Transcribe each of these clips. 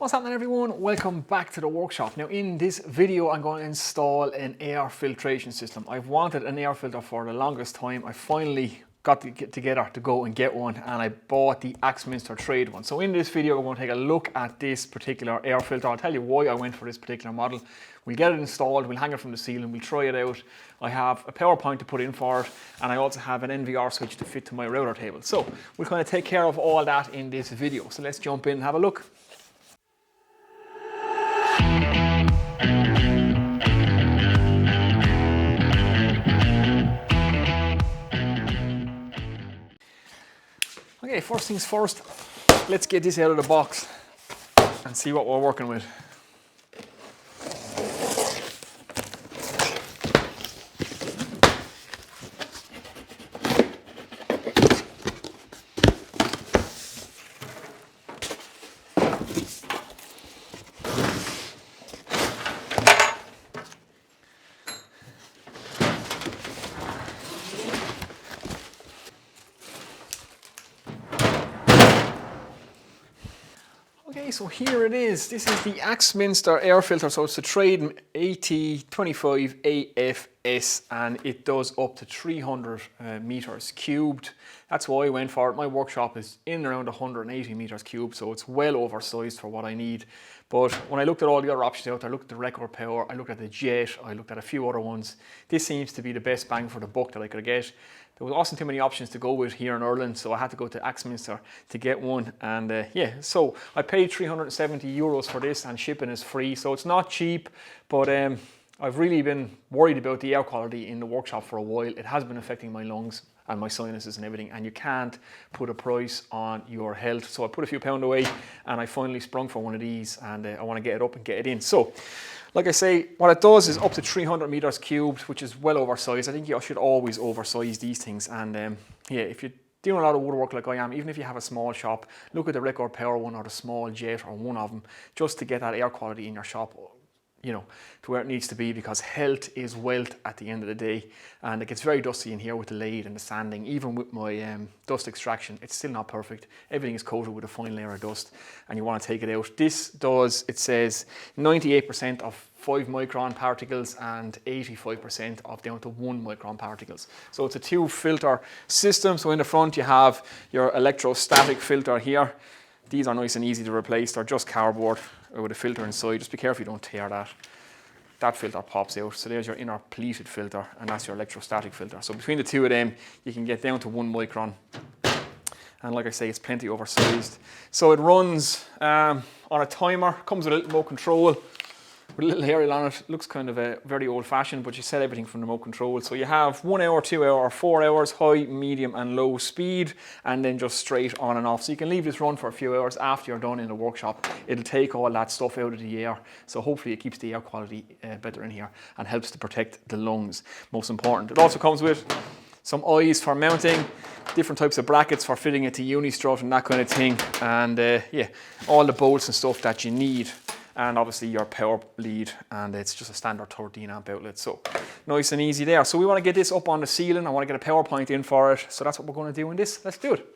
What's happening, everyone? Welcome back to the workshop. Now in this video I'm going to install an air filtration system. I've wanted an air filter for the longest time. I finally got to get together to go and get one, and I bought the Axminster trade one. So in this video we're going to take a look at this particular air filter. I'll tell you why I went for this particular model. We'll get it installed, we'll hang it from the ceiling, we'll try it out. I have a power point to put in for it, and I also have an NVR switch to fit to my router table. So we'll kind of take care of all that in this video. So let's jump in and have a look. Okay, first things first, let's get this out of the box and see what we're working with. Okay, so here it is. This is the Axminster Air Filter. So it's a trade AT25AFS, and it does up to 300 meters cubed. That's why I went for it. My workshop is in around 180 meters cubed, so it's well oversized for what I need. But when I looked at all the other options out there, I looked at the record power, I looked at the jet, I looked at a few other ones. This seems to be the best bang for the buck that I could get. There wasn't too many options to go with here in Ireland, so I had to go to Axminster to get one. And yeah, so I paid 370 euros for this, and shipping is free, so it's not cheap. But I've really been worried about the air quality in the workshop for a while. It has been affecting my lungs and my sinuses and everything, and you can't put a price on your health. So I put a few pound away, and I finally sprung for one of these, and I want to get it up and get it in. So like I say, what it does is up to 300 meters cubed, which is well oversized. I think you should always oversize these things. And yeah, if you're doing a lot of woodwork like I am, even if you have a small shop, look at the record power one or the small jet or one of them, just to get that air quality in your shop, you know, to where it needs to be, because health is wealth at the end of the day. And it gets very dusty in here with the lathe and the sanding. Even with my dust extraction, it's still not perfect. Everything is coated with a fine layer of dust, and you want to take it out. This does, it says 98% of 5 micron particles and 85% of down to 1 micron particles. So it's a 2 filter system. So in the front you have your electrostatic filter here. These are nice and easy to replace. They're just cardboard with a filter inside. Just be careful you don't tear that. That filter pops out. So there's your inner pleated filter, and that's your electrostatic filter. So between the two of them, you can get down to 1 micron. And like I say, it's plenty oversized. So it runs on a timer, comes with a little remote control, with a little aerial on it. Looks kind of very old fashioned, but you set everything from the remote control. So you have 1 hour, 2 hour, 4 hours, high, medium and low speed, and then just straight on and off. So you can leave this run for a few hours after you're done in the workshop. It'll take all that stuff out of the air. So hopefully it keeps the air quality better in here and helps to protect the lungs, most important. It also comes with some eyes for mounting, different types of brackets for fitting it to uni-strut and that kind of thing. And yeah, all the bolts and stuff that you need. And obviously your power lead, and it's just a standard 13 amp outlet. So nice and easy there. So we want to get this up on the ceiling. I want to get a power point in for it. So that's what we're going to do in this. Let's do it.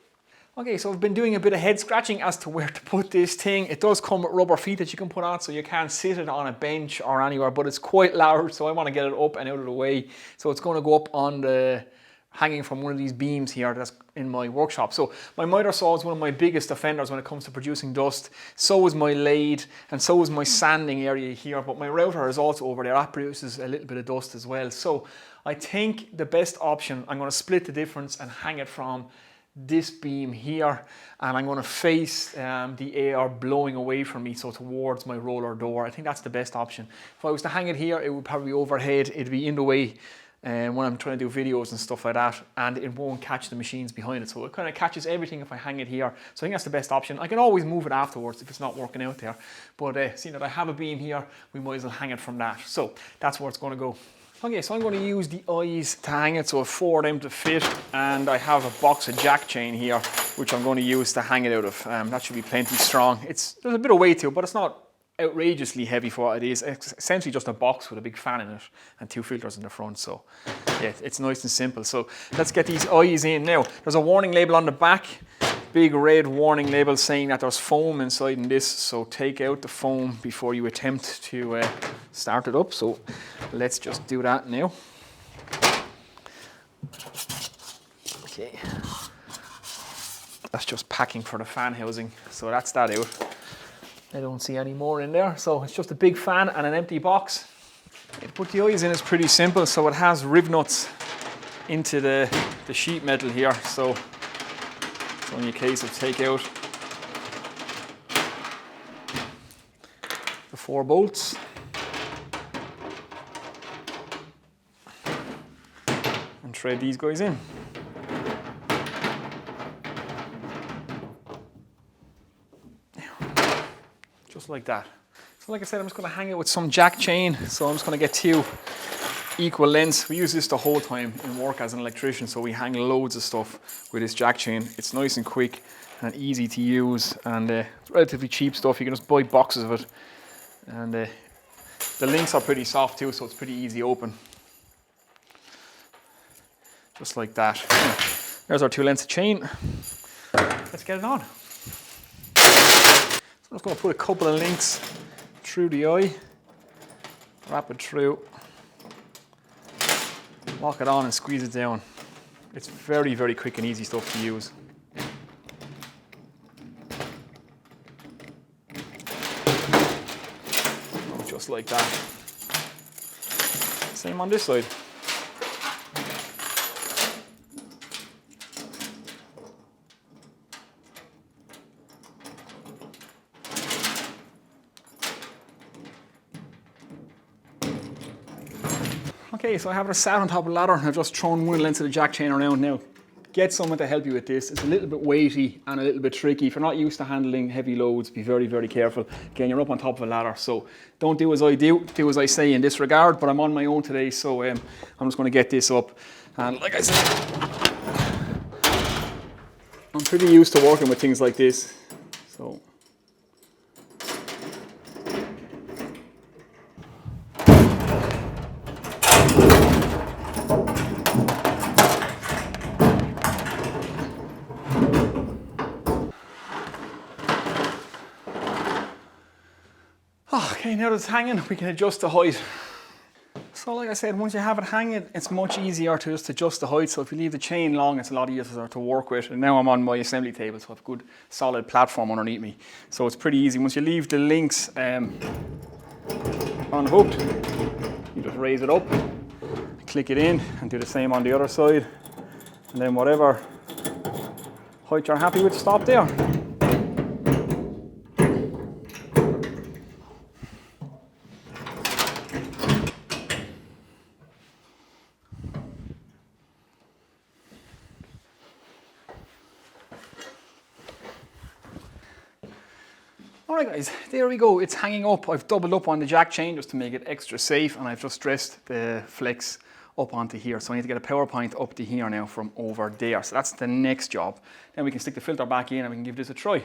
Okay, so I've been doing a bit of head scratching as to where to put this thing. It does come with rubber feet that you can put on, so you can't sit it on a bench or anywhere, but it's quite large, so I want to get it up and out of the way. So it's going to go up on the hanging from one of these beams here that's in my workshop. So my miter saw is one of my biggest offenders when it comes to producing dust. So is my lathe, and so is my sanding area here, but my router is also over there. That produces a little bit of dust as well. So I think the best option, I'm going to split the difference and hang it from this beam here, and I'm going to face the air blowing away from me, so towards my roller door. I think that's the best option. If I was to hang it here, it would probably be overhead, it'd be in the way when I'm trying to do videos and stuff like that, and it won't catch the machines behind it. So it kind of catches everything if I hang it here. So I think that's the best option. I can always move it afterwards if it's not working out there. But seeing that I have a beam here, we might as well hang it from that. So that's where it's going to go. Okay, so I'm going to use the eyes to hang it, so I have 4 of them to fit, and I have a box of jack chain here, which I'm going to use to hang it out of. That should be plenty strong. There's a bit of weight to it, but it's not outrageously heavy for what it is. It's essentially just a box with a big fan in it and 2 filters in the front. So yeah, it's nice and simple. So let's get these eyes in now. There's a warning label on the back. big red warning label saying that there's foam inside in this, so take out the foam before you attempt to start it up. So let's just do that now. Okay, that's just packing for the fan housing, so that's that out. I don't see any more in there, so it's just a big fan and an empty box. To put the eyes in is pretty simple, so it has rib nuts into the sheet metal here, so it's only a case of take out the 4 bolts and thread these guys in. Just like that. So like I said, I'm just going to hang it with some jack chain, so I'm just going to get 2 equal lengths. We use this the whole time in work as an electrician, so we hang loads of stuff with this jack chain. It's nice and quick and easy to use, and it's relatively cheap stuff. You can just buy boxes of it, and the links are pretty soft too, so it's pretty easy open. Just like that. There's our 2 lengths of chain. Let's get it on. So I'm just going to put a couple of links through the eye, wrap it through, lock it on and squeeze it down. It's very, very quick and easy stuff to use. Just like that. Same on this side. Okay, so I have it sat on top of the ladder, and I've just thrown 1 length of the jack chain around now. Get someone to help you with this. It's a little bit weighty and a little bit tricky. If you're not used to handling heavy loads, be very, very careful. Again, you're up on top of a ladder, so don't do as I do as I say in this regard, but I'm on my own today, so I'm just going to get this up. And like I said, I'm pretty used to working with things like this, so. Okay, now that it's hanging, we can adjust the height. So like I said, once you have it hanging, it's much easier to just adjust the height. So if you leave the chain long, it's a lot easier to work with. And now I'm on my assembly table, so I have a good solid platform underneath me. So it's pretty easy. Once you leave the links unhooked, you just raise it up, click it in, and do the same on the other side. And then whatever height you're happy with, stop there. Alright guys, there we go, it's hanging up. I've doubled up on the jack chain just to make it extra safe, and I've just dressed the flex up onto here. So I need to get a power point up to here now from over there. So that's the next job. Then we can stick the filter back in and we can give this a try.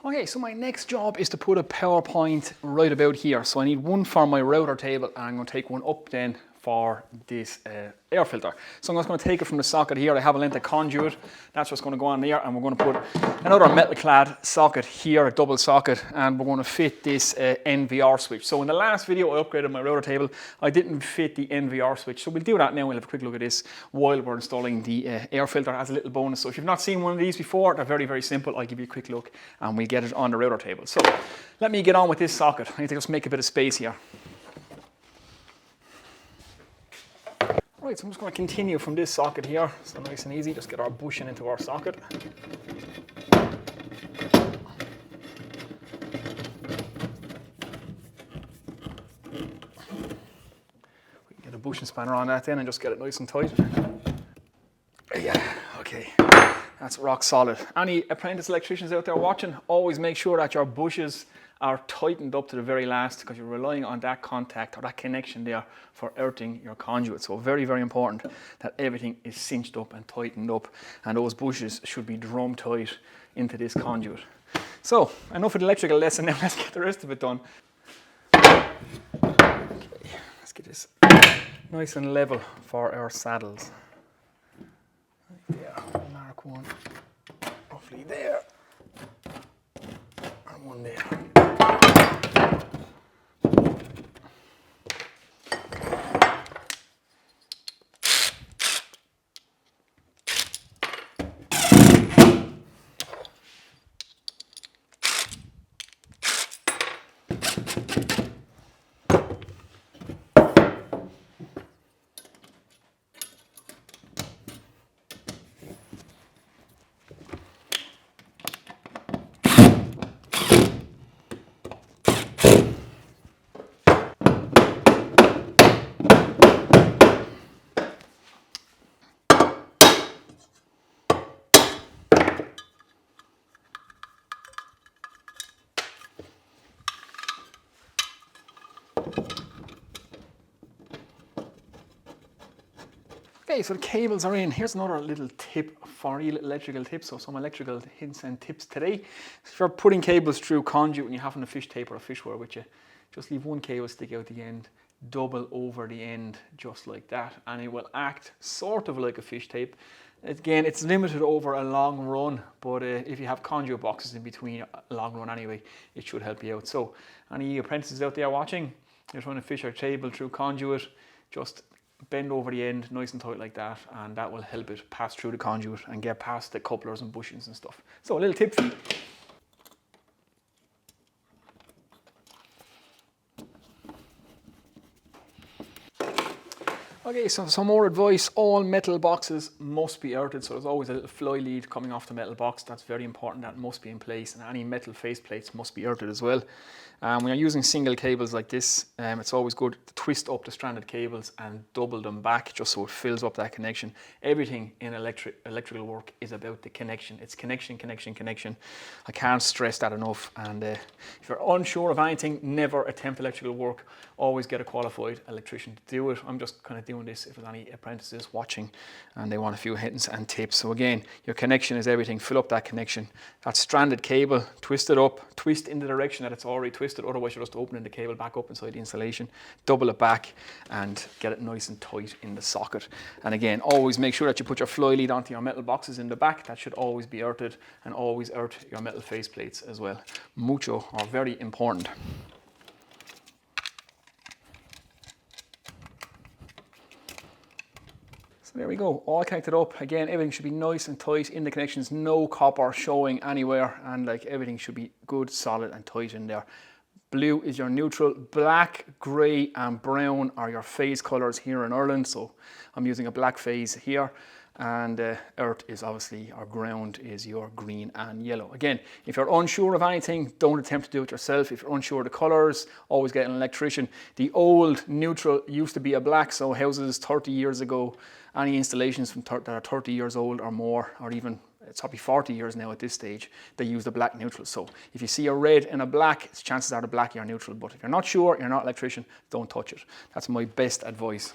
Okay, so my next job is to put a power point right about here. So I need one for my router table, and I'm going to take one up then for this air filter. So I'm just going to take it from the socket here. I have a length of conduit. That's just going to go on there, and we're going to put another metal clad socket here, a double socket, and we're going to fit this NVR switch. So in the last video I upgraded my router table. I didn't fit the NVR switch, so we'll do that now. We'll have a quick look at this while we're installing the air filter as a little bonus. So if you've not seen one of these before, they're very, very simple. I'll give you a quick look and we'll get it on the router table. So let me get on with this socket. I need to just make a bit of space here. Right, so I'm just going to continue from this socket here, so nice and easy, just get our bushing into our socket. We can get a bushing spanner on that then and just get it nice and tight. Yeah, okay, that's rock solid. Any apprentice electricians out there watching, always make sure that your bushes are tightened up to the very last, because you're relying on that contact or that connection there for earthing your conduit. So very, very important that everything is cinched up and tightened up, and those bushes should be drum tight into this conduit. So enough of the electrical lesson, now let's get the rest of it done. Okay, let's get this nice and level for our saddles. Right there, mark stick one roughly there and one there. Okay, so the cables are in. Here's another little tip for you, electrical tips, so some electrical hints and tips today. If you're putting cables through conduit and you're having a fish tape or a fish wire with you, just leave one cable stick out the end, double over the end, just like that, and it will act sort of like a fish tape. Again, it's limited over a long run, but if you have conduit boxes in between a long run anyway, it should help you out. So, any apprentices out there watching, you're trying to fish your cable through conduit, just bend over the end nice and tight like that, and that will help it pass through the conduit and get past the couplers and bushings and stuff. So a little tip for you. Okay, so some more advice. All metal boxes must be earthed, so there's always a little fly lead coming off the metal box. That's very important, that must be in place, and any metal face plates must be earthed as well. When you're using single cables like this, it's always good to twist up the stranded cables and double them back just so it fills up that connection. Everything in electrical work is about the connection. It's connection, connection, connection. I can't stress that enough. And if you're unsure of anything, never attempt electrical work. Always get a qualified electrician to do it. I'm just kind of doing this if there's any apprentices watching and they want a few hints and tips. So again, your connection is everything. Fill up that connection. That stranded cable, twist it up, twist in the direction that it's already twisted. Otherwise, you're just opening the cable back up inside the insulation. Double it back and get it nice and tight in the socket. And again, always make sure that you put your fly lead onto your metal boxes in the back. That should always be earthed, and always earth your metal face plates as well. Mucho, or very important. There we go, all connected up. Again, everything should be nice and tight in the connections, no copper showing anywhere, and like everything should be good, solid and tight in there. Blue is your neutral, black, grey and brown are your phase colours here in Ireland, so I'm using a black phase here, and earth is obviously, our ground is your green and yellow. Again, if you're unsure of anything, don't attempt to do it yourself. If you're unsure of the colours, always get an electrician. The old neutral used to be a black, so houses 30 years ago, any installations that are 30 years old or more, or even it's probably 40 years now at this stage, they use the black neutral. So if you see a red and a black, chances are the black you're neutral. But if you're not sure, you're not an electrician, don't touch it. That's my best advice.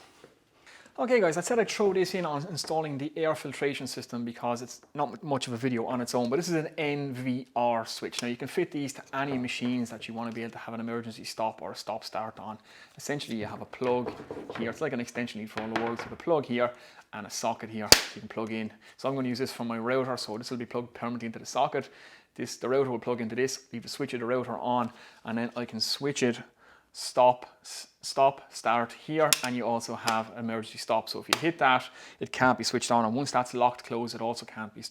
Okay guys, I said I'd throw this in on installing the air filtration system because it's not much of a video on its own, but this is an NVR switch. Now you can fit these to any machines that you want to be able to have an emergency stop or a stop start on. Essentially you have a plug here, it's like an extension lead for all the world, so you have a plug here and a socket here you can plug in. So I'm going to use this from my router, so this will be plugged permanently into the socket. The router will plug into this, leave the switch of the router on, and then I can switch it stop, start here, and you also have emergency stop. So if you hit that, it can't be switched on, and once that's locked closed, it also can't be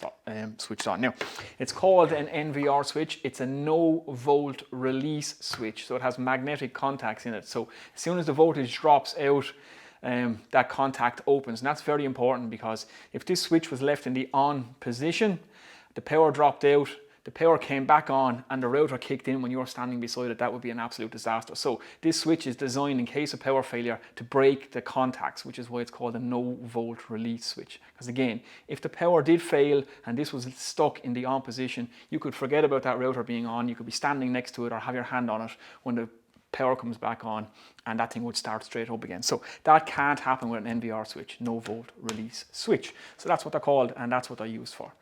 switched on. Now, it's called an NVR switch. It's a no volt release switch, so it has magnetic contacts in it. So as soon as the voltage drops out, that contact opens, and that's very important because if this switch was left in the on position, the power dropped out, the power came back on, and the router kicked in when you were standing beside it, that would be an absolute disaster. So this switch is designed in case of power failure to break the contacts, which is why it's called a no volt release switch. Because again, if the power did fail and this was stuck in the on position, you could forget about that router being on. You could be standing next to it or have your hand on it when the power comes back on, and that thing would start straight up again. So that can't happen with an NVR switch, no volt release switch. So that's what they're called, and that's what they're used for.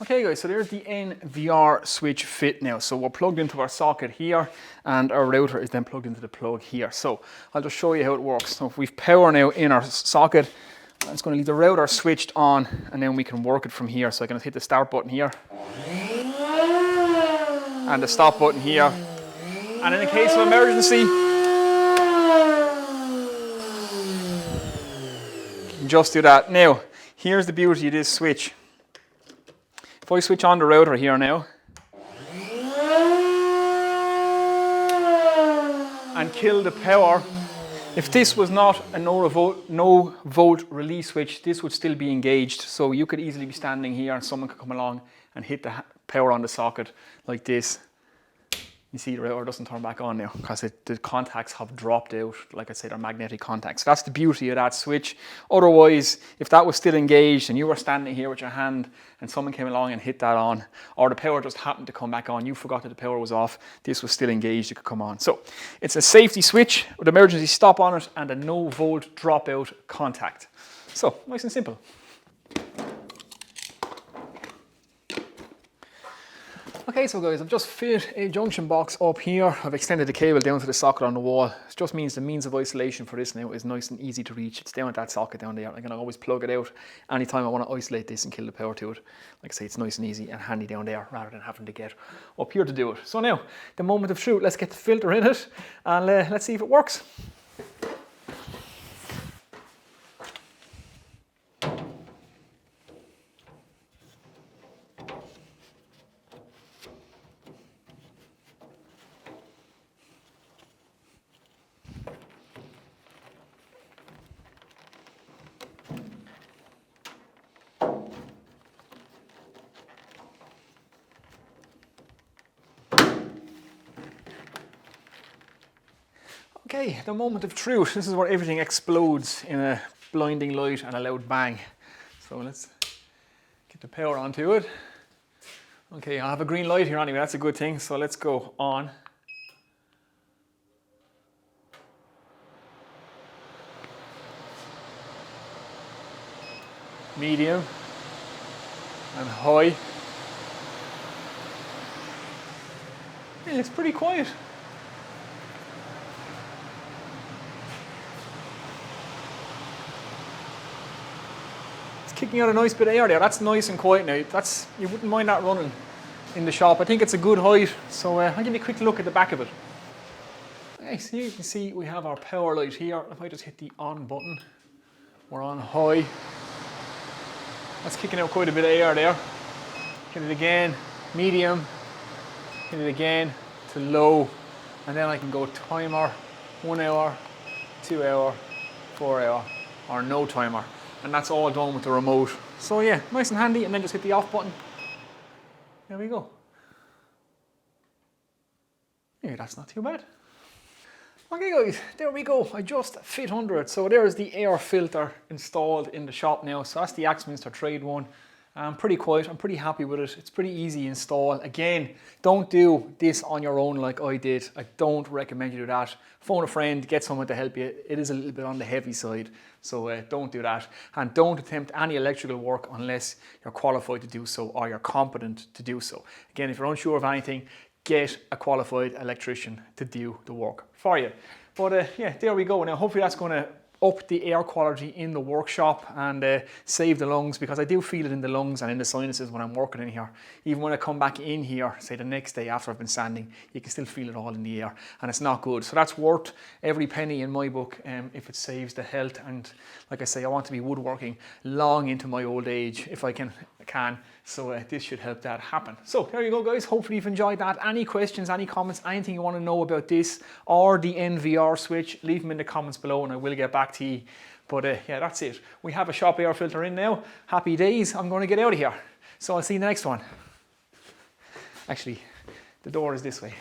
Okay guys, so there's the NVR switch fit now. So we're plugged into our socket here, and our router is then plugged into the plug here. So I'll just show you how it works. So if we've power now in our socket, I'm just going to leave the router switched on and then we can work it from here. So I'm going to hit the start button here and the stop button here. And in the case of emergency, you can just do that. Now, here's the beauty of this switch. If I switch on the router here now and kill the power, if this was not a no volt release switch, this would still be engaged. So you could easily be standing here and someone could come along and hit the power on the socket like this. You see the router doesn't turn back on now because the contacts have dropped out. Like I said, they're magnetic contacts. That's the beauty of that switch. Otherwise, if that was still engaged and you were standing here with your hand and someone came along and hit that on, or the power just happened to come back on, you forgot that the power was off, this was still engaged, it could come on. So it's a safety switch with emergency stop on it and a no volt dropout contact. So nice and simple. Okay, so guys, I've just fit a junction box up here. I've extended the cable down to the socket on the wall. It just means the means of isolation for this now is nice and easy to reach. It's down at that socket down there. I can always plug it out anytime I want to isolate this and kill the power to it. Like I say, it's nice and easy and handy down there rather than having to get up here to do it. So now, the moment of truth, let's get the filter in it and let's see if it works. Okay, the moment of truth. This is where everything explodes in a blinding light and a loud bang. So let's get the power onto it. Okay, I have a green light here anyway, that's a good thing. So let's go on. Medium and high. Yeah, it's pretty quiet. Kicking out a nice bit of air there. That's nice and quiet now. You wouldn't mind that running in the shop. I think it's a good height. So I'll give you a quick look at the back of it. Okay, so you can see we have our power light here. If I just hit the on button, we're on high. That's kicking out quite a bit of air there. Hit it again, medium. Hit it again to low. And then I can go timer, 1 hour, 2 hour, 4 hour, or no timer. And that's all done with the remote. So yeah, nice and handy, and then just hit the off button. There we go. Yeah, that's not too bad. Okay guys, there we go. I just fit under it. So there's the air filter installed in the shop now. So that's the Axminster Trade one. I'm pretty quiet, I'm pretty happy with it. It's pretty easy install. Again, don't do this on your own like I did. I don't recommend you do that. Phone a friend, get someone to help you. It is a little bit on the heavy side, so don't do that. And don't attempt any electrical work unless you're qualified to do so or you're competent to do so. Again, if you're unsure of anything, get a qualified electrician to do the work for you. But yeah, there we go. Now hopefully that's going to up the air quality in the workshop and save the lungs, because I do feel it in the lungs and in the sinuses when I'm working in here. Even when I come back in here, say the next day after I've been sanding, you can still feel it all in the air and it's not good. So that's worth every penny in my book if it saves the health. And like I say, I want to be woodworking long into my old age if I can. So this should help that happen. So there you go guys, hopefully you've enjoyed that. Any questions, any comments, anything you want to know about this or the NVR switch, leave them in the comments below and I will get back to you. But yeah, that's it. We have a shop air filter in now. Happy days. I'm going to get out of here. So I'll see you in the next one. Actually, the door is this way.